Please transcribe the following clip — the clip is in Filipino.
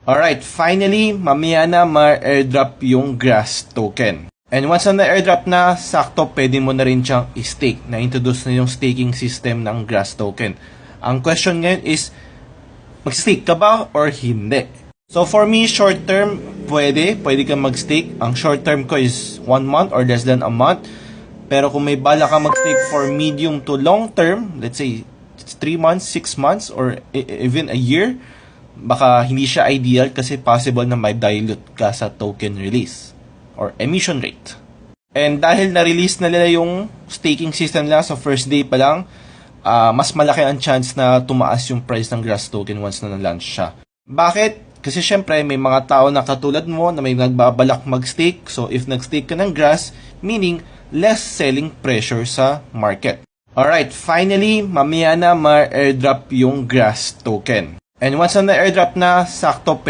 Alright, finally, mamaya na ma-airdrop yung Grass token. And once na airdrop na, sakto pwede mo na rin siyang i-stake. Na-introduce na yung staking system ng Grass token. Ang question ngayon is, mag-stake ka ba or hindi? So for me, short term, pwede kang mag-stake. Ang short term ko is 1 month or less than a month. Pero kung may bala ka mag-stake for medium to long term, let's say 3 months, 6 months, or even a year, baka hindi siya ideal kasi possible na may dilute ka sa token release or emission rate. And dahil na-release na nila yung staking system nila sa first day pa lang, mas malaki ang chance na tumaas yung price ng Grass token once na na-launch siya. Bakit? Kasi syempre may mga tao na katulad mo na may nagbabalak mag-stake. So if nag-stake ka ng Grass, meaning less selling pressure sa market. Alright, finally, mamaya na ma-airdrop yung Grass token. And once na airdrop na, sakto